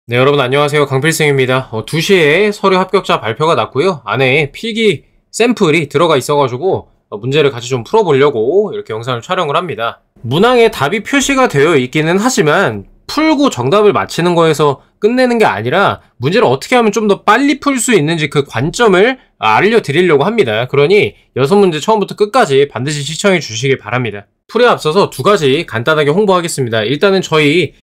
네, 여러분 안녕하세요. 강필승입니다. 2시에 서류 합격자 발표가 났고요. 안에 필기 샘플이 들어가 있어가지고 문제를 같이 좀 풀어보려고 이렇게 영상을 촬영을 합니다. 문항에 답이 표시가 되어 있기는 하지만 풀고 정답을 맞히는 거에서 끝내는 게 아니라 문제를 어떻게 하면 좀 더 빨리 풀 수 있는지 그 관점을 알려드리려고 합니다. 그러니 6문제 처음부터 끝까지 반드시 시청해 주시길 바랍니다. 풀에 앞서서 두 가지 간단하게 홍보하겠습니다. 일단은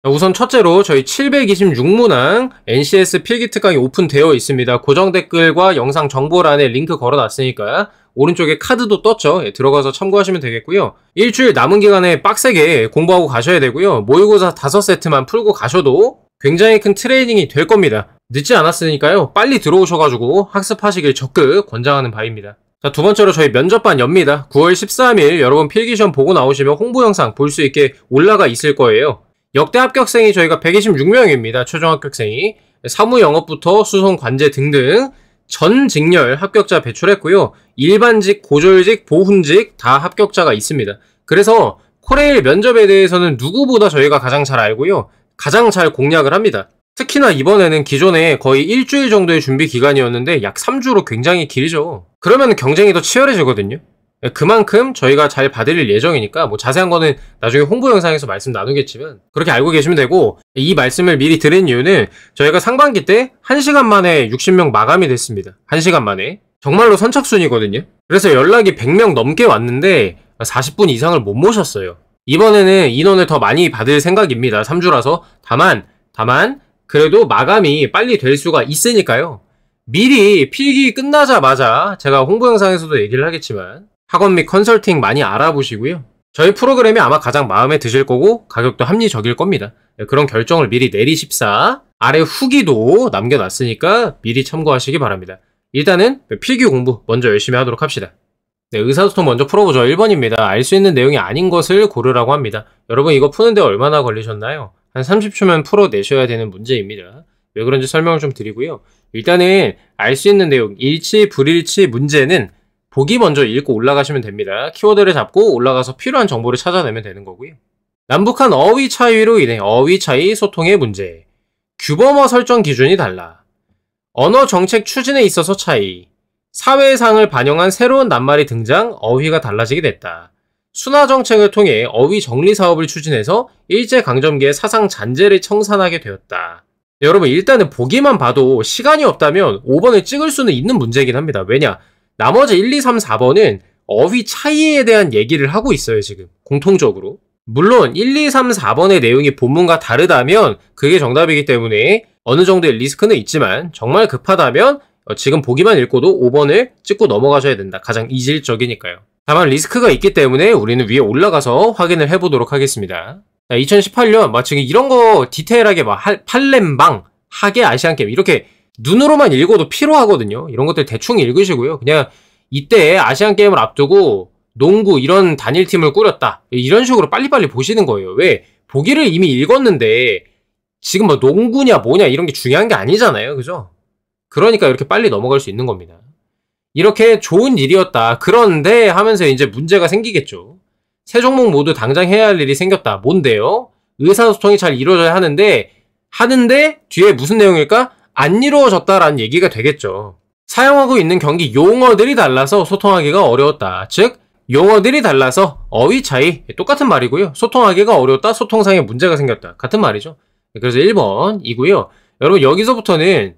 우선 첫째로 저희 726문항 NCS 필기 특강이 오픈되어 있습니다. 고정 댓글과 영상 정보란에 링크 걸어놨으니까 오른쪽에 카드도 떴죠. 들어가서 참고하시면 되겠고요. 일주일 남은 기간에 빡세게 공부하고 가셔야 되고요. 모의고사 5세트만 풀고 가셔도 굉장히 큰 트레이닝이 될 겁니다. 늦지 않았으니까요. 빨리 들어오셔가지고 학습하시길 적극 권장하는 바입니다. 자, 두 번째로 저희 면접반 엽니다. 9월 13일 여러분 필기시험 보고 나오시면 홍보 영상 볼 수 있게 올라가 있을 거예요. 역대 합격생이 저희가 126명입니다. 최종 합격생이. 사무영업부터 수송 관제 등등 전 직렬 합격자 배출했고요. 일반직, 고졸직, 보훈직 다 합격자가 있습니다. 그래서 코레일 면접에 대해서는 누구보다 저희가 가장 잘 알고요. 가장 잘 공략을 합니다. 특히나 이번에는 기존에 거의 일주일 정도의 준비 기간이었는데 약 3주로 굉장히 길죠. 그러면 경쟁이 더 치열해지거든요. 그만큼 저희가 잘 봐드릴 예정이니까 뭐 자세한 거는 나중에 홍보 영상에서 말씀 나누겠지만 그렇게 알고 계시면 되고, 이 말씀을 미리 드린 이유는 저희가 상반기 때 1시간 만에 60명 마감이 됐습니다. 1시간 만에. 정말로 선착순이거든요. 그래서 연락이 100명 넘게 왔는데 40분 이상을 못 모셨어요. 이번에는 인원을 더 많이 받을 생각입니다. 3주라서. 다만 그래도 마감이 빨리 될 수가 있으니까요. 미리 필기 끝나자마자 제가 홍보 영상에서도 얘기를 하겠지만 학원 및 컨설팅 많이 알아보시고요. 저희 프로그램이 아마 가장 마음에 드실 거고 가격도 합리적일 겁니다. 그런 결정을 미리 내리십사. 아래 후기도 남겨놨으니까 미리 참고하시기 바랍니다. 일단은 필기 공부 먼저 열심히 하도록 합시다. 네, 의사소통 먼저 풀어보죠. 1번입니다. 알 수 있는 내용이 아닌 것을 고르라고 합니다. 여러분 이거 푸는데 얼마나 걸리셨나요? 한 30초면 풀어내셔야 되는 문제입니다. 왜 그런지 설명을 좀 드리고요. 일단은 알 수 있는 내용, 일치, 불일치 문제는 보기 먼저 읽고 올라가시면 됩니다. 키워드를 잡고 올라가서 필요한 정보를 찾아내면 되는 거고요. 남북한 어휘 차이로 인해 어휘 차이 소통의 문제, 규범어 설정 기준이 달라, 언어 정책 추진에 있어서 차이, 사회상을 반영한 새로운 낱말이 등장, 어휘가 달라지게 됐다. 순화정책을 통해 어휘 정리 사업을 추진해서 일제강점기의 사상 잔재를 청산하게 되었다. 네, 여러분 일단은 보기만 봐도 시간이 없다면 5번을 찍을 수는 있는 문제이긴 합니다. 왜냐? 나머지 1, 2, 3, 4번은 어휘 차이에 대한 얘기를 하고 있어요. 지금 공통적으로. 물론 1, 2, 3, 4번의 내용이 본문과 다르다면 그게 정답이기 때문에 어느 정도의 리스크는 있지만 정말 급하다면 지금 보기만 읽고도 5번을 찍고 넘어가셔야 된다. 가장 이질적이니까요. 다만 리스크가 있기 때문에 우리는 위에 올라가서 확인을 해보도록 하겠습니다. 2018년 지금 이런 거 디테일하게 팔렘방, 하계 아시안게임 이렇게 눈으로만 읽어도 피로하거든요. 이런 것들 대충 읽으시고요. 그냥 이때 아시안게임을 앞두고 농구 이런 단일팀을 꾸렸다. 이런 식으로 빨리빨리 보시는 거예요. 왜? 보기를 이미 읽었는데 지금 농구냐 뭐냐 이런 게 중요한 게 아니잖아요. 그죠? 그러니까 이렇게 빨리 넘어갈 수 있는 겁니다. 이렇게 좋은 일이었다. 그런데 하면서 이제 문제가 생기겠죠. 세 종목 모두 당장 해야 할 일이 생겼다. 뭔데요? 의사소통이 잘 이루어져야 하는데 뒤에 무슨 내용일까? 안 이루어졌다라는 얘기가 되겠죠. 사용하고 있는 경기 용어들이 달라서 소통하기가 어려웠다. 즉 용어들이 달라서 어휘 차이, 똑같은 말이고요. 소통하기가 어려웠다. 소통상의 문제가 생겼다. 같은 말이죠. 그래서 1번이고요. 여러분 여기서부터는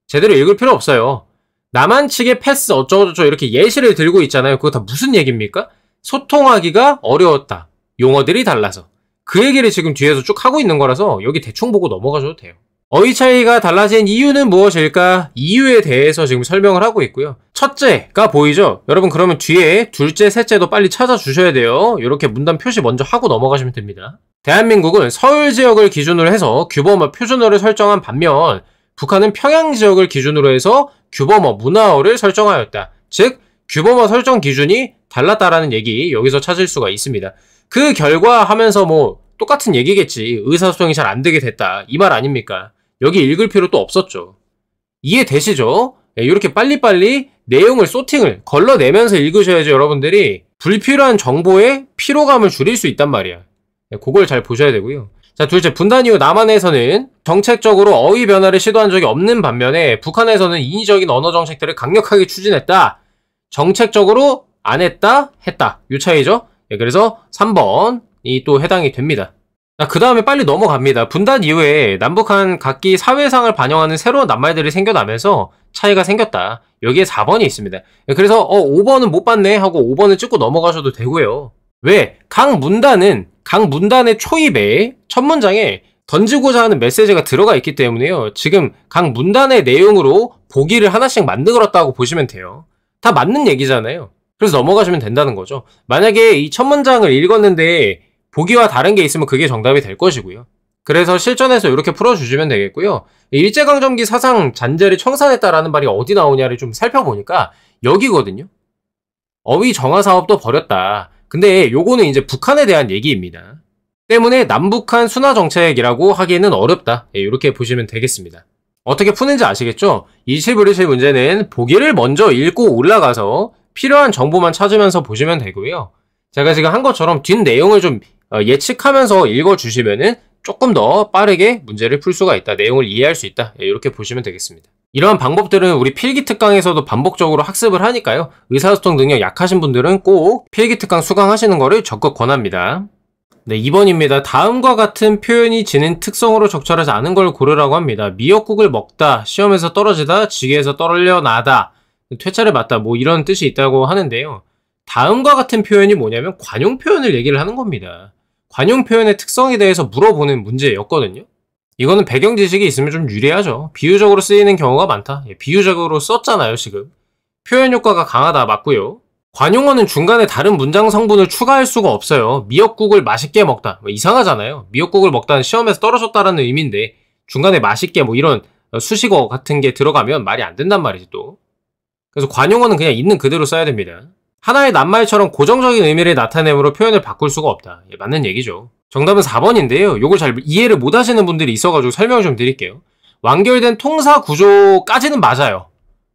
제대로 읽을 필요 없어요. 남한 측의 패스 어쩌고저쩌고 이렇게 예시를 들고 있잖아요. 그거 다 무슨 얘기입니까? 소통하기가 어려웠다. 용어들이 달라서. 그 얘기를 지금 뒤에서 쭉 하고 있는 거라서 여기 대충 보고 넘어가셔도 돼요. 어휘 차이가 달라진 이유는 무엇일까? 이유에 대해서 지금 설명을 하고 있고요. 첫째가 보이죠? 여러분 그러면 뒤에 둘째, 셋째도 빨리 찾아주셔야 돼요. 이렇게 문단 표시 먼저 하고 넘어가시면 됩니다. 대한민국은 서울 지역을 기준으로 해서 규범어, 표준어를 설정한 반면 북한은 평양 지역을 기준으로 해서 규범어, 문화어를 설정하였다. 즉 규범어 설정 기준이 달랐다라는 얘기 여기서 찾을 수가 있습니다. 그 결과 하면서 똑같은 얘기겠지. 의사소통이 잘 안 되게 됐다. 이 말 아닙니까? 여기 읽을 필요도 없었죠. 이해되시죠? 이렇게 빨리빨리 내용을 소팅을 걸러내면서 읽으셔야지 여러분들이 불필요한 정보의 피로감을 줄일 수 있단 말이야. 그걸 잘 보셔야 되고요. 자, 둘째, 분단 이후 남한에서는 정책적으로 어휘 변화를 시도한 적이 없는 반면에 북한에서는 인위적인 언어 정책들을 강력하게 추진했다. 정책적으로 안 했다, 했다. 요 차이죠? 예, 그래서 3번이 또 해당이 됩니다. 자, 그 다음에 빨리 넘어갑니다. 분단 이후에 남북한 각기 사회상을 반영하는 새로운 낱말들이 생겨나면서 차이가 생겼다. 여기에 4번이 있습니다. 예, 그래서 5번은 못 봤네 하고 5번을 찍고 넘어가셔도 되고요. 왜? 각 문단의 초입에 첫 문장에 던지고자 하는 메시지가 들어가 있기 때문에요. 지금 각 문단의 내용으로 보기를 하나씩 만들었다고 보시면 돼요. 다 맞는 얘기잖아요. 그래서 넘어가시면 된다는 거죠. 만약에 이 첫 문장을 읽었는데 보기와 다른 게 있으면 그게 정답이 될 것이고요. 그래서 실전에서 이렇게 풀어주시면 되겠고요. 일제강점기 사상 잔재를 청산했다라는 말이 어디 나오냐를 좀 살펴보니까 여기거든요. 어휘 정화 사업도 벌였다. 근데 요거는 이제 북한에 대한 얘기입니다. 때문에 남북한 순화 정책이라고 하기에는 어렵다. 이렇게 보시면 되겠습니다. 어떻게 푸는지 아시겠죠? 21일 문제는 보기를 먼저 읽고 올라가서 필요한 정보만 찾으면서 보시면 되고요. 제가 지금 한 것처럼 뒷 내용을 좀 예측하면서 읽어주시면은 조금 더 빠르게 문제를 풀 수가 있다. 내용을 이해할 수 있다. 이렇게 보시면 되겠습니다. 이러한 방법들은 우리 필기특강에서도 반복적으로 학습을 하니까요. 의사소통 능력 약하신 분들은 꼭 필기특강 수강하시는 거를 적극 권합니다. 네, 2번입니다. 다음과 같은 표현이 지닌 특성으로 적절하지 않은 걸 고르라고 합니다. 미역국을 먹다, 시험에서 떨어지다, 지게에서 떨려나다, 퇴짜를 맞다, 뭐 이런 뜻이 있다고 하는데요. 다음과 같은 표현이 뭐냐면 관용 표현을 얘기를 하는 겁니다. 관용 표현의 특성에 대해서 물어보는 문제였거든요. 이거는 배경 지식이 있으면 좀 유리하죠. 비유적으로 쓰이는 경우가 많다. 비유적으로 썼잖아요, 지금. 표현 효과가 강하다, 맞고요. 관용어는 중간에 다른 문장 성분을 추가할 수가 없어요. 미역국을 맛있게 먹다. 뭐 이상하잖아요. 미역국을 먹다는 시험에서 떨어졌다라는 의미인데 중간에 맛있게 뭐 이런 수식어 같은 게 들어가면 말이 안 된단 말이지 또. 그래서 관용어는 그냥 있는 그대로 써야 됩니다. 하나의 낱말처럼 고정적인 의미를 나타내므로 표현을 바꿀 수가 없다. 예, 맞는 얘기죠. 정답은 4번인데요. 요걸 잘 이해를 못 하시는 분들이 있어가지고 설명을 좀 드릴게요. 완결된 통사 구조까지는 맞아요.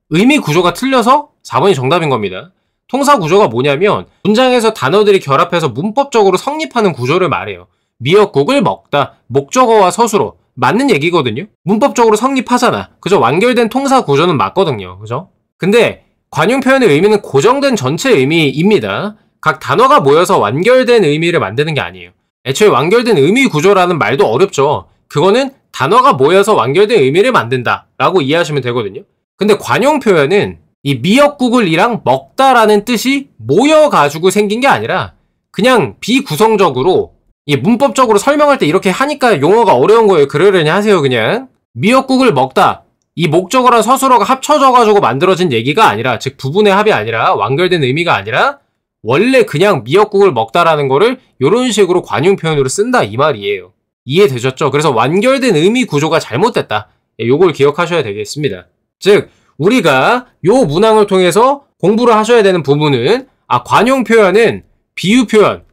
의미 구조가 틀려서 4번이 정답인 겁니다. 통사 구조가 뭐냐면 문장에서 단어들이 결합해서 문법적으로 성립하는 구조를 말해요. 미역국을 먹다, 목적어와 서술어. 맞는 얘기거든요. 문법적으로 성립하잖아. 그죠? 완결된 통사 구조는 맞거든요. 그죠? 근데 관용 표현의 의미는 고정된 전체 의미입니다. 각 단어가 모여서 완결된 의미를 만드는 게 아니에요. 애초에 완결된 의미 구조라는 말도 어렵죠. 그거는 단어가 모여서 완결된 의미를 만든다 라고 이해하시면 되거든요. 근데 관용 표현은 이 미역국을 이랑 먹다라는 뜻이 모여가지고 생긴 게 아니라 그냥 비구성적으로 이 문법적으로 설명할 때 이렇게 하니까 용어가 어려운 거예요. 그러려니 하세요. 그냥 미역국을 먹다, 이 목적어랑 서술어가 합쳐져가지고 만들어진 얘기가 아니라, 즉 부분의 합이 아니라, 완결된 의미가 아니라 원래 그냥 미역국을 먹다라는 거를 이런 식으로 관용 표현으로 쓴다 이 말이에요. 이해되셨죠? 그래서 완결된 의미 구조가 잘못됐다. 요걸 기억하셔야 되겠습니다. 즉 우리가 요 문항을 통해서 공부를 하셔야 되는 부분은 관용 표현은 비유 표현,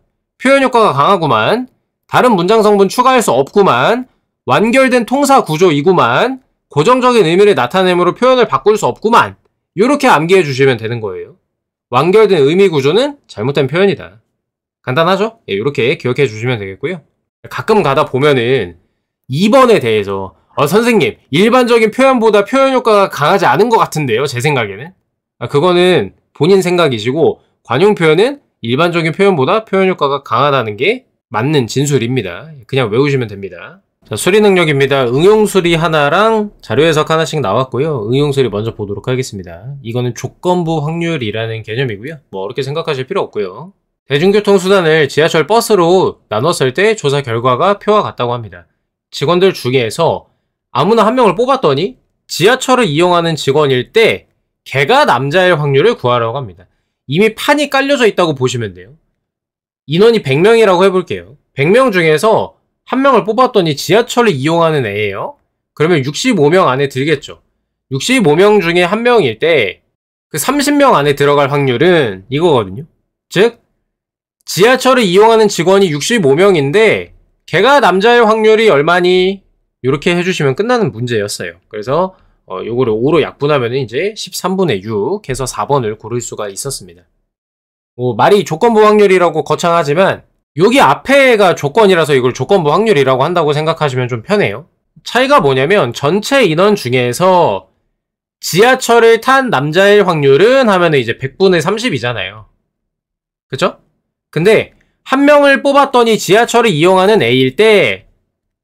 표현 효과가 강하구만, 다른 문장 성분 추가할 수 없구만, 완결된 통사 구조이구만, 고정적인 의미를 나타내므로 표현을 바꿀 수 없구만, 요렇게 암기해 주시면 되는 거예요. 완결된 의미 구조는 잘못된 표현이다. 간단하죠? 예, 요렇게 기억해 주시면 되겠고요. 가끔 가다 보면은 2번에 대해서 선생님 일반적인 표현보다 표현 효과가 강하지 않은 것 같은데요, 제 생각에는. 그거는 본인 생각이시고 관용 표현은 일반적인 표현보다 표현 효과가 강하다는 게 맞는 진술입니다. 그냥 외우시면 됩니다. 자, 수리 능력입니다. 응용수리 하나랑 자료 해석 하나씩 나왔고요. 응용수리 먼저 보도록 하겠습니다. 이거는 조건부 확률이라는 개념이고요. 뭐 어렵게 생각하실 필요 없고요. 대중교통수단을 지하철 버스로 나눴을 때 조사 결과가 표와 같다고 합니다. 직원들 중에서 아무나 한 명을 뽑았더니 지하철을 이용하는 직원일 때 걔가 남자일 확률을 구하라고 합니다. 이미 판이 깔려져 있다고 보시면 돼요. 인원이 100명이라고 해볼게요. 100명 중에서 한 명을 뽑았더니 지하철을 이용하는 애예요. 그러면 65명 안에 들겠죠. 65명 중에 한 명일 때 그 30명 안에 들어갈 확률은 이거거든요. 즉 지하철을 이용하는 직원이 65명인데 걔가 남자일 확률이 얼마니? 이렇게 해주시면 끝나는 문제였어요. 그래서 요거를 5로 약분하면 이제 13분의 6 해서 4번을 고를 수가 있었습니다. 말이 조건부 확률이라고 거창하지만 여기 앞에가 조건이라서 이걸 조건부 확률이라고 한다고 생각하시면 좀 편해요. 차이가 뭐냐면 전체 인원 중에서 지하철을 탄 남자일 확률은 하면은 이제 100분의 30이잖아요. 그쵸? 근데 한 명을 뽑았더니 지하철을 이용하는 A일 때,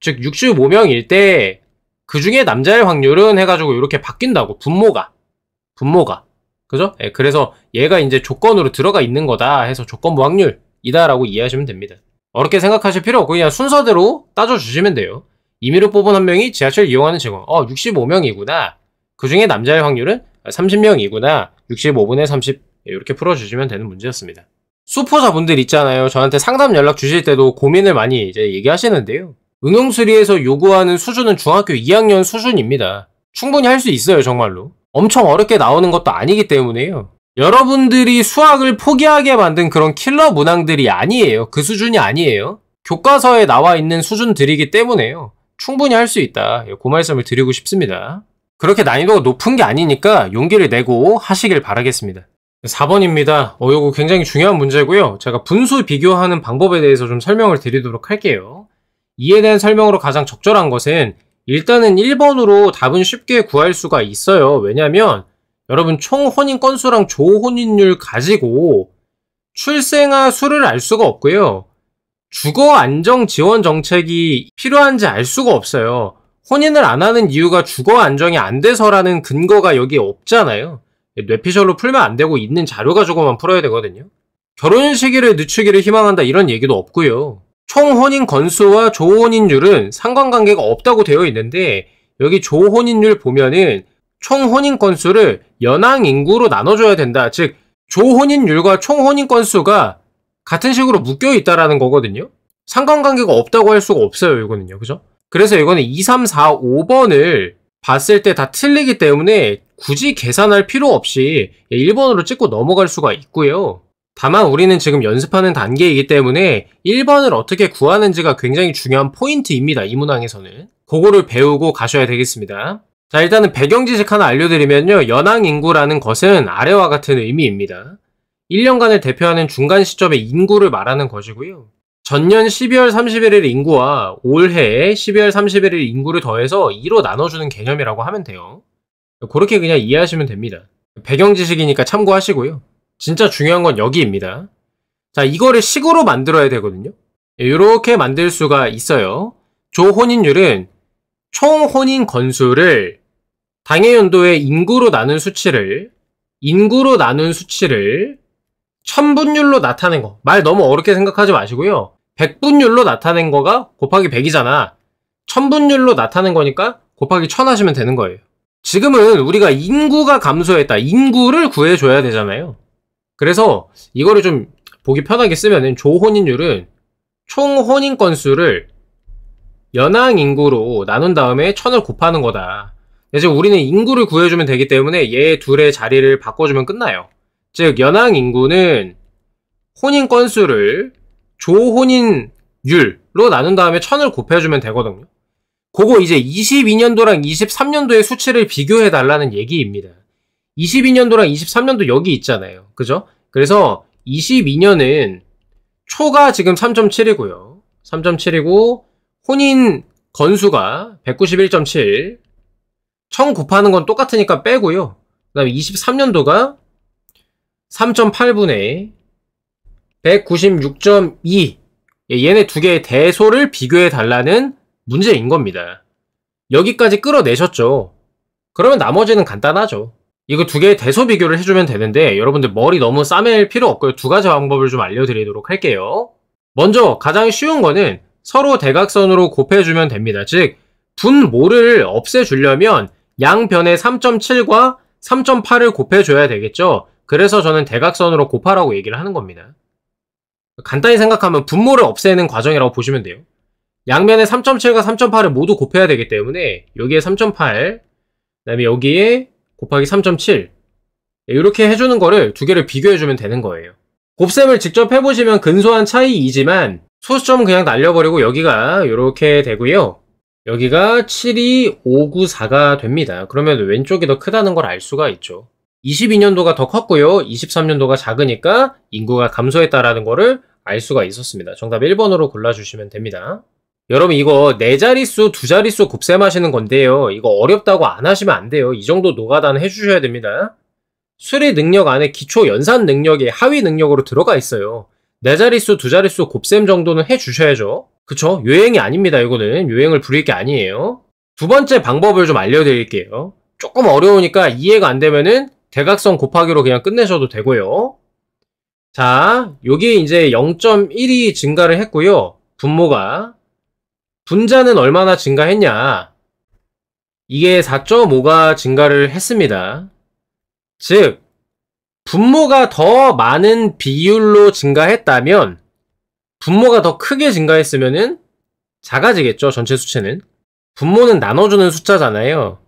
즉 65명일 때 그 중에 남자일 확률은 해가지고 이렇게 바뀐다고. 분모가. 그죠? 예, 그래서 얘가 이제 조건으로 들어가 있는 거다 해서 조건부 확률이다라고 이해하시면 됩니다. 어렵게 생각하실 필요 없고 그냥 순서대로 따져주시면 돼요. 임의로 뽑은 한 명이 지하철 이용하는 직원. 65명이구나. 그 중에 남자일 확률은 30명이구나. 65분의 30. 이렇게 풀어주시면 되는 문제였습니다. 수포자분들 있잖아요. 저한테 상담 연락 주실 때도 고민을 많이 이제 얘기하시는데요. 응용수리에서 요구하는 수준은 중학교 2학년 수준입니다. 충분히 할 수 있어요, 정말로. 엄청 어렵게 나오는 것도 아니기 때문에요. 여러분들이 수학을 포기하게 만든 그런 킬러 문항들이 아니에요. 그 수준이 아니에요. 교과서에 나와 있는 수준들이기 때문에요. 충분히 할 수 있다. 그 말씀을 드리고 싶습니다. 그렇게 난이도가 높은 게 아니니까 용기를 내고 하시길 바라겠습니다. 4번입니다. 이거 굉장히 중요한 문제고요. 제가 분수 비교하는 방법에 대해서 좀 설명을 드리도록 할게요. 이에 대한 설명으로 가장 적절한 것은 일단은 1번으로 답은 쉽게 구할 수가 있어요. 왜냐면 여러분 총 혼인 건수랑 조혼인율 가지고 출생아 수를 알 수가 없고요. 주거 안정 지원 정책이 필요한지 알 수가 없어요. 혼인을 안 하는 이유가 주거 안정이 안 돼서라는 근거가 여기 없잖아요. 뇌피셜로 풀면 안 되고 있는 자료 가지고만 풀어야 되거든요. 결혼 시기를 늦추기를 희망한다 이런 얘기도 없고요. 총 혼인 건수와 조혼인율은 상관관계가 없다고 되어 있는데 여기 조혼인율 보면은 총 혼인 건수를 연항 인구로 나눠줘야 된다. 즉 조혼인율과 총 혼인 건수가 같은 식으로 묶여 있다라는 거거든요. 상관관계가 없다고 할 수가 없어요. 이거는요. 그죠? 그래서 이거는 2, 3, 4, 5번을 봤을 때 다 틀리기 때문에 굳이 계산할 필요 없이 1번으로 찍고 넘어갈 수가 있고요. 다만 우리는 지금 연습하는 단계이기 때문에 1번을 어떻게 구하는지가 굉장히 중요한 포인트입니다. 이 문항에서는. 그거를 배우고 가셔야 되겠습니다. 자, 일단은 배경 지식 하나 알려드리면요. 연항인구라는 것은 아래와 같은 의미입니다. 1년간을 대표하는 중간 시점의 인구를 말하는 것이고요. 전년 12월 31일 인구와 올해 12월 31일 인구를 더해서 2로 나눠주는 개념이라고 하면 돼요. 그렇게 그냥 이해하시면 됩니다. 배경 지식이니까 참고하시고요. 진짜 중요한 건 여기입니다. 자, 이거를 식으로 만들어야 되거든요. 이렇게 만들 수가 있어요. 조혼인율은 총 혼인 건수를 당해 연도의 인구로 나눈 수치를 천분율로 나타낸 거. 말 너무 어렵게 생각하지 마시고요. 100분율로 나타낸 거가 곱하기 100이잖아. 천분율로 나타낸 거니까 곱하기 1000 하시면 되는 거예요. 지금은 우리가 인구가 감소했다. 인구를 구해줘야 되잖아요. 그래서 이거를 좀 보기 편하게 쓰면은 조혼인율은 총 혼인 건수를 연항 인구로 나눈 다음에 1000을 곱하는 거다. 지금 우리는 인구를 구해주면 되기 때문에 얘 둘의 자리를 바꿔주면 끝나요. 즉 연항 인구는 혼인 건수를 조혼인율로 나눈 다음에 1000을 곱해주면 되거든요. 그거 이제 22년도랑 23년도의 수치를 비교해 달라는 얘기입니다. 22년도랑 23년도 여기 있잖아요. 그죠? 그래서 22년은 초가 지금 3.7이고요. 3.7이고 혼인 건수가 191.7. 1000 곱하는 건 똑같으니까 빼고요. 그 다음에 23년도가 3.8분의 196.2. 얘네 두 개의 대소를 비교해 달라는 문제인 겁니다. 여기까지 끌어내셨죠? 그러면 나머지는 간단하죠. 이거 두 개의 대소 비교를 해주면 되는데 여러분들 머리 너무 싸맬 필요 없고요. 두 가지 방법을 좀 알려드리도록 할게요. 먼저 가장 쉬운 거는 서로 대각선으로 곱해주면 됩니다. 즉 분모를 없애주려면 양변의 3.7과 3.8을 곱해줘야 되겠죠. 그래서 저는 대각선으로 곱하라고 얘기를 하는 겁니다. 간단히 생각하면 분모를 없애는 과정이라고 보시면 돼요. 양면의 3.7과 3.8을 모두 곱해야 되기 때문에 여기에 3.8, 그 다음에 여기에 곱하기 3.7 이렇게 해주는 거를 두 개를 비교해주면 되는 거예요. 곱셈을 직접 해보시면 근소한 차이이지만 소수점은 그냥 날려버리고 여기가 이렇게 되고요. 여기가 72594가 됩니다. 그러면 왼쪽이 더 크다는 걸 알 수가 있죠. 22년도가 더 컸고요. 23년도가 작으니까 인구가 감소했다라는 거를 알 수가 있었습니다. 정답 1번으로 골라주시면 됩니다. 여러분 이거 4자릿수, 2자릿수 곱셈 하시는 건데요. 이거 어렵다고 안 하시면 안 돼요. 이 정도 노가다는 해주셔야 됩니다. 수리 능력 안에 기초 연산 능력이 하위 능력으로 들어가 있어요. 4자릿수, 2자릿수 곱셈 정도는 해주셔야죠. 그쵸? 요행이 아닙니다. 이거는 요행을 부릴 게 아니에요. 두 번째 방법을 좀 알려드릴게요. 조금 어려우니까 이해가 안 되면은 대각선 곱하기로 그냥 끝내셔도 되고요. 자, 여기 이제 0.1이 증가를 했고요. 분모가. 분자는 얼마나 증가했냐? 이게 4.5가 증가를 했습니다. 즉, 분모가 더 많은 비율로 증가했다면 분모가 더 크게 증가했으면은 작아지겠죠, 전체 수치는. 분모는 나눠주는 숫자잖아요.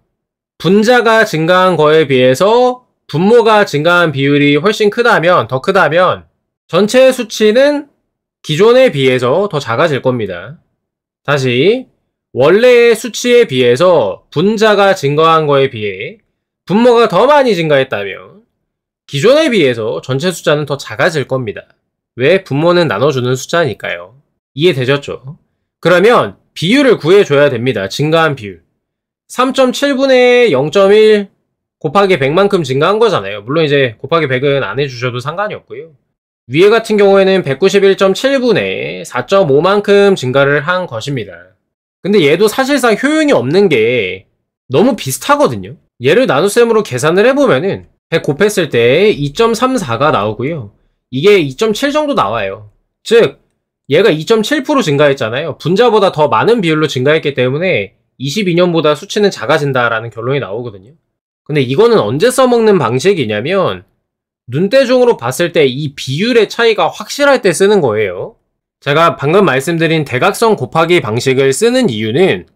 분자가 증가한 거에 비해서 분모가 증가한 비율이 훨씬 크다면, 더 크다면 전체 수치는 기존에 비해서 더 작아질 겁니다. 다시 원래의 수치에 비해서 분자가 증가한 거에 비해 분모가 더 많이 증가했다면 기존에 비해서 전체 숫자는 더 작아질 겁니다. 왜? 분모는 나눠주는 숫자니까요. 이해되셨죠? 그러면 비율을 구해줘야 됩니다. 증가한 비율. 3.7분의 0.1 곱하기 100만큼 증가한 거잖아요. 물론 이제 곱하기 100은 안 해주셔도 상관이 없고요. 위에 같은 경우에는 191.7분의 4.5만큼 증가를 한 것입니다. 근데 얘도 사실상 효용이 없는 게 너무 비슷하거든요. 얘를 나눗셈으로 계산을 해보면은 100 곱했을 때 2.34가 나오고요. 이게 2.7 정도 나와요. 즉 얘가 2.7% 증가했잖아요. 분자보다 더 많은 비율로 증가했기 때문에 22년보다 수치는 작아진다라는 결론이 나오거든요. 근데 이거는 언제 써먹는 방식이냐면 눈대중으로 봤을 때 이 비율의 차이가 확실할 때 쓰는 거예요. 제가 방금 말씀드린 대각선 곱하기 방식을 쓰는 이유는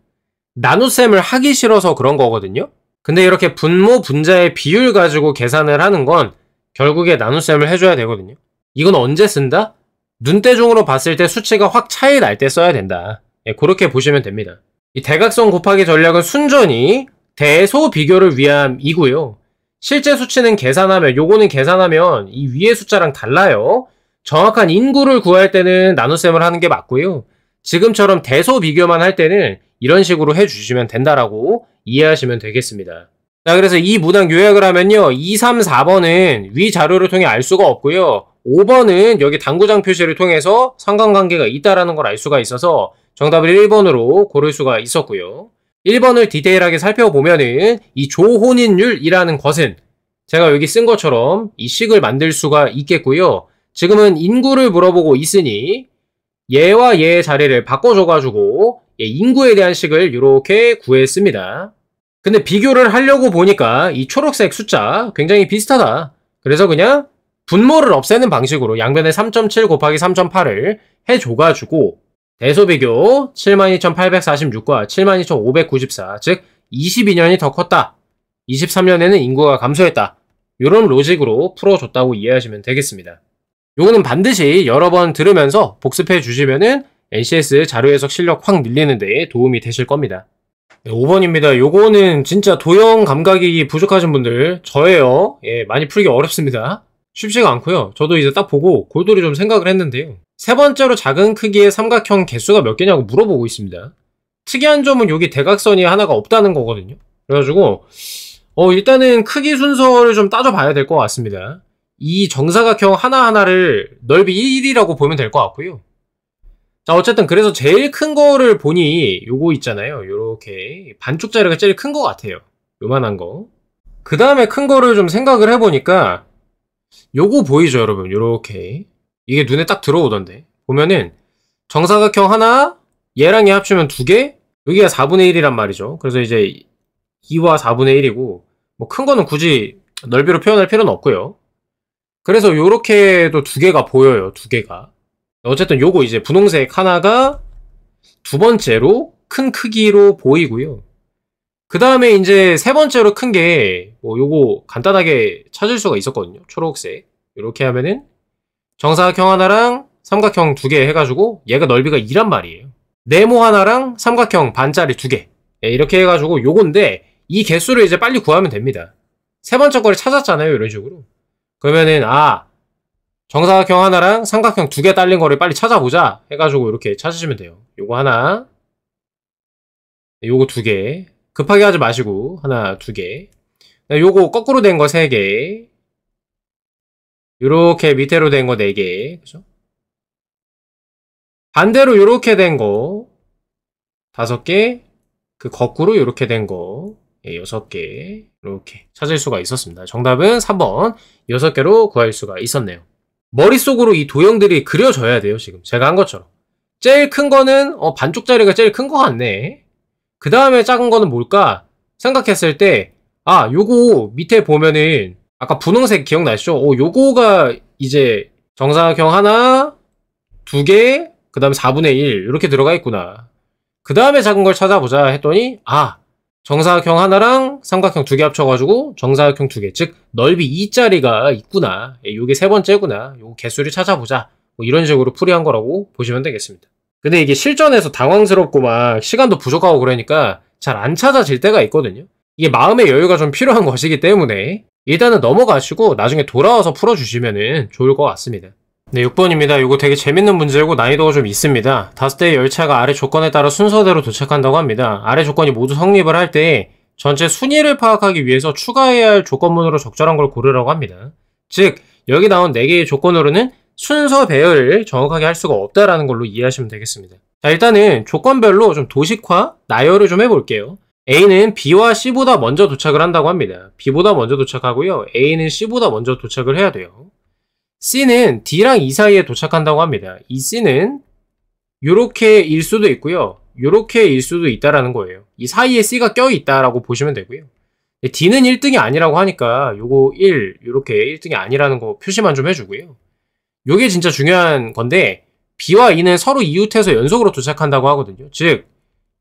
나눗셈을 하기 싫어서 그런 거거든요. 근데 이렇게 분모, 분자의 비율 가지고 계산을 하는 건 결국에 나눗셈을 해줘야 되거든요. 이건 언제 쓴다? 눈대중으로 봤을 때 수치가 확 차이 날 때 써야 된다. 예, 그렇게 보시면 됩니다. 이 대각선 곱하기 전략은 순전히 대소 비교를 위함이고요. 실제 수치는 계산하면, 요거는 계산하면 이 위의 숫자랑 달라요. 정확한 인구를 구할 때는 나눗셈을 하는 게 맞고요. 지금처럼 대소 비교만 할 때는 이런 식으로 해주시면 된다라고 이해하시면 되겠습니다. 자, 그래서 이 문항 요약을 하면요. 2, 3, 4번은 위 자료를 통해 알 수가 없고요. 5번은 여기 당구장 표시를 통해서 상관관계가 있다라는 걸 알 수가 있어서 정답을 1번으로 고를 수가 있었고요. 1번을 디테일하게 살펴보면은 이 조혼인율이라는 것은 제가 여기 쓴 것처럼 이 식을 만들 수가 있겠고요. 지금은 인구를 물어보고 있으니 얘와 얘의 자리를 바꿔줘가지고 인구에 대한 식을 이렇게 구했습니다. 근데 비교를 하려고 보니까 이 초록색 숫자 굉장히 비슷하다. 그래서 그냥 분모를 없애는 방식으로 양변에 3.7 곱하기 3.8을 해줘가지고 대소비교 72,846과 72,594, 즉 22년이 더 컸다. 23년에는 인구가 감소했다. 이런 로직으로 풀어줬다고 이해하시면 되겠습니다. 요거는 반드시 여러 번 들으면서 복습해 주시면은 NCS 자료 해석 실력 확 늘리는 데 도움이 되실 겁니다. 5번입니다. 요거는 진짜 도형 감각이 부족하신 분들 저예요. 예, 많이 풀기 어렵습니다. 쉽지가 않고요. 저도 이제 딱 보고 골똘히 좀 생각을 했는데요. 세 번째로 작은 크기의 삼각형 개수가 몇 개냐고 물어보고 있습니다. 특이한 점은 여기 대각선이 하나가 없다는 거거든요. 그래가지고 일단은 크기 순서를 좀 따져봐야 될 것 같습니다. 이 정사각형 하나하나를 넓이 1이라고 보면 될 것 같고요. 자, 어쨌든 그래서 제일 큰 거를 보니 요거 있잖아요. 요렇게 반쪽짜리가 제일 큰 것 같아요. 요만한 거. 그 다음에 큰 거를 좀 생각을 해보니까 요거 보이죠, 여러분? 요렇게. 이게 눈에 딱 들어오던데. 보면은 정사각형 하나, 얘랑 얘 합치면 2개, 여기가 4분의 1이란 말이죠. 그래서 이제 2와 4분의 1이고 뭐 큰 거는 굳이 넓이로 표현할 필요는 없고요. 그래서 요렇게도 2개가 보여요. 2개가. 어쨌든 요거 이제 분홍색 하나가 두 번째로 큰 크기로 보이고요. 그 다음에 이제 세 번째로 큰 게 뭐 요거 간단하게 찾을 수가 있었거든요. 초록색. 이렇게 하면은 정사각형 하나랑 삼각형 2개 해가지고 얘가 넓이가 2란 말이에요. 네모 하나랑 삼각형 반짜리 2개. 네, 이렇게 해가지고 요건데 이 개수를 이제 빨리 구하면 됩니다. 세 번째 거를 찾았잖아요. 이런 식으로. 그러면은 정사각형 하나랑 삼각형 2개 딸린 거를 빨리 찾아보자 해가지고 이렇게 찾으시면 돼요. 요거 하나, 요거 2개. 급하게 하지 마시고 하나, 2개. 요거 거꾸로 된 거 3개. 요렇게 밑으로 된 거 4개. 그죠? 반대로 요렇게 된 거 5개. 그 거꾸로 요렇게 된 거 6개. 이렇게 찾을 수가 있었습니다. 정답은 3번 6개로 구할 수가 있었네요. 머릿속으로 이 도형들이 그려져야 돼요. 지금 제가 한 것처럼. 제일 큰 거는 반쪽짜리가 제일 큰 거 같네. 그 다음에 작은 거는 뭘까 생각했을 때 요거 밑에 보면은 아까 분홍색 기억나시죠? 요거가 이제 정사각형 하나, 2개, 그 다음에 4분의 1 이렇게 들어가 있구나. 그 다음에 작은 걸 찾아보자 했더니 정사각형 하나랑 삼각형 2개 합쳐가지고 정사각형 2개, 즉 넓이 2짜리가 있구나. 요게 3번째구나. 요거 개수를 찾아보자. 뭐 이런 식으로 풀이한 거라고 보시면 되겠습니다. 근데 이게 실전에서 당황스럽고 막 시간도 부족하고 그러니까 잘 안 찾아질 때가 있거든요. 이게 마음의 여유가 좀 필요한 것이기 때문에 일단은 넘어가시고 나중에 돌아와서 풀어주시면 좋을 것 같습니다. 네, 6번입니다. 이거 되게 재밌는 문제고 난이도가 좀 있습니다. 5대의 열차가 아래 조건에 따라 순서대로 도착한다고 합니다. 아래 조건이 모두 성립을 할 때 전체 순위를 파악하기 위해서 추가해야 할 조건문으로 적절한 걸 고르라고 합니다. 즉 여기 나온 4개의 조건으로는 순서 배열을 정확하게 할 수가 없다라는 걸로 이해하시면 되겠습니다. 자, 일단은 조건별로 좀 도식화, 나열을 좀 해볼게요. A는 B와 C보다 먼저 도착을 한다고 합니다. B보다 먼저 도착하고요. A는 C보다 먼저 도착을 해야 돼요. C는 D랑 E 사이에 도착한다고 합니다. 이 C는 요렇게 일 수도 있고요. 요렇게 일 수도 있다라는 거예요. 이 사이에 C가 껴있다라고 보시면 되고요. D는 1등이 아니라고 하니까 요거 1, 요렇게 1등이 아니라는 거 표시만 좀 해주고요. 요게 진짜 중요한 건데 B와 E는 서로 이웃해서 연속으로 도착한다고 하거든요. 즉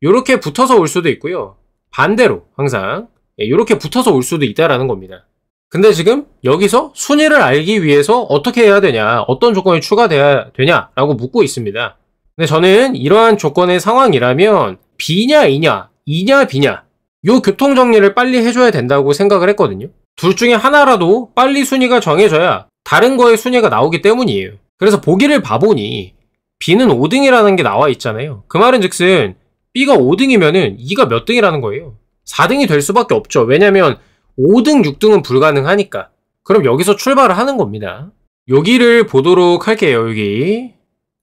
요렇게 붙어서 올 수도 있고요. 반대로 항상 요렇게 붙어서 올 수도 있다라는 겁니다. 근데 지금 여기서 순위를 알기 위해서 어떻게 해야 되냐, 어떤 조건이 추가돼야 되냐라고 묻고 있습니다. 근데 저는 이러한 조건의 상황이라면 B냐 E냐, E냐 B냐 요 교통정리를 빨리 해줘야 된다고 생각을 했거든요. 둘 중에 하나라도 빨리 순위가 정해져야 다른 거의 순위가 나오기 때문이에요. 그래서 보기를 봐보니 B는 5등이라는 게 나와 있잖아요. 그 말은 즉슨 B가 5등이면은 E가 몇 등이라는 거예요. 4등이 될 수밖에 없죠. 왜냐면 5등, 6등은 불가능하니까. 그럼 여기서 출발을 하는 겁니다. 여기를 보도록 할게요. 여기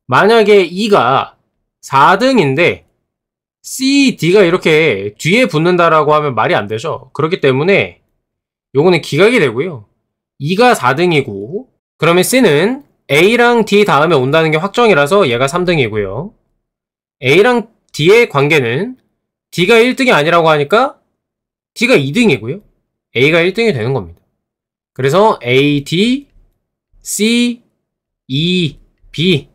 만약에 E가 4등인데 C, D가 이렇게 뒤에 붙는다라고 하면 말이 안 되죠. 그렇기 때문에 요거는 기각이 되고요. E가 4등이고 그러면 C는 A랑 D 다음에 온다는 게 확정이라서 얘가 3등이고요. A랑 D의 관계는 D가 1등이 아니라고 하니까 D가 2등이고요. A가 1등이 되는 겁니다. 그래서 A, D, C, E, B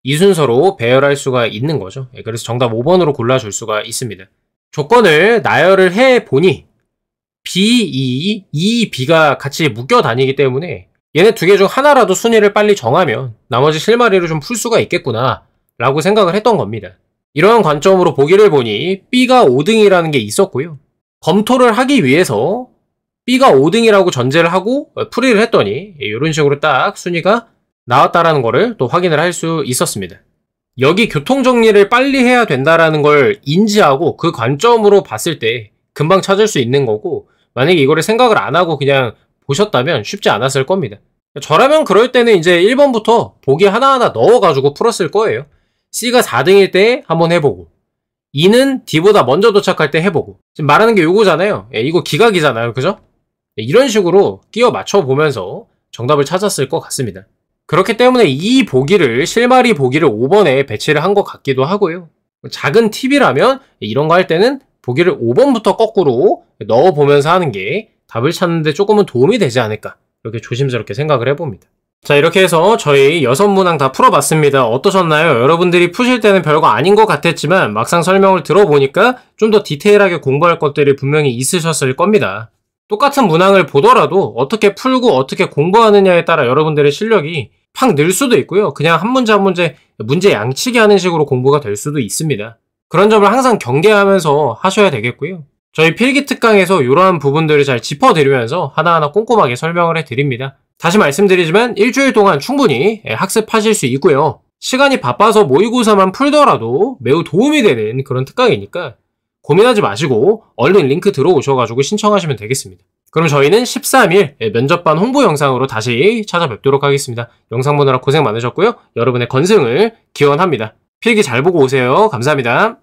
이 순서로 배열할 수가 있는 거죠. 그래서 정답 5번으로 골라줄 수가 있습니다. 조건을 나열을 해보니 B, E, B가 같이 묶여 다니기 때문에 얘네 2개 중 하나라도 순위를 빨리 정하면 나머지 실마리를 좀 풀 수가 있겠구나 라고 생각을 했던 겁니다. 이러한 관점으로 보기를 보니 B가 5등이라는 게 있었고요. 검토를 하기 위해서 B가 5등이라고 전제를 하고 풀이를 했더니 이런 식으로 딱 순위가 나왔다라는 거를 또 확인을 할 수 있었습니다. 여기 교통정리를 빨리 해야 된다라는 걸 인지하고 그 관점으로 봤을 때 금방 찾을 수 있는 거고, 만약에 이거를 생각을 안 하고 그냥 보셨다면 쉽지 않았을 겁니다. 저라면 그럴 때는 이제 1번부터 보기 하나하나 넣어가지고 풀었을 거예요. C가 4등일 때 한번 해보고, E는 D보다 먼저 도착할 때 해보고. 지금 말하는 게 요거잖아요. 이거 기각이잖아요. 그죠? 이런 식으로 끼워 맞춰보면서 정답을 찾았을 것 같습니다. 그렇기 때문에 이 보기를, 실마리 보기를 5번에 배치를 한 것 같기도 하고요. 작은 팁이라면 이런 거 할 때는 보기를 5번부터 거꾸로 넣어보면서 하는 게 답을 찾는데 조금은 도움이 되지 않을까, 이렇게 조심스럽게 생각을 해봅니다. 자, 이렇게 해서 저희 6문항 다 풀어봤습니다. 어떠셨나요? 여러분들이 푸실 때는 별거 아닌 것 같았지만 막상 설명을 들어보니까 좀 더 디테일하게 공부할 것들이 분명히 있으셨을 겁니다. 똑같은 문항을 보더라도 어떻게 풀고 어떻게 공부하느냐에 따라 여러분들의 실력이 팍 늘 수도 있고요. 그냥 한 문제 한 문제 양치기 하는 식으로 공부가 될 수도 있습니다. 그런 점을 항상 경계하면서 하셔야 되겠고요. 저희 필기 특강에서 이러한 부분들을 잘 짚어드리면서 하나하나 꼼꼼하게 설명을 해드립니다. 다시 말씀드리지만 일주일 동안 충분히 학습하실 수 있고요. 시간이 바빠서 모의고사만 풀더라도 매우 도움이 되는 그런 특강이니까 고민하지 마시고 얼른 링크 들어오셔가지고 신청하시면 되겠습니다. 그럼 저희는 13일 면접반 홍보 영상으로 다시 찾아뵙도록 하겠습니다. 영상 보느라 고생 많으셨고요. 여러분의 건승을 기원합니다. 필기 잘 보고 오세요. 감사합니다.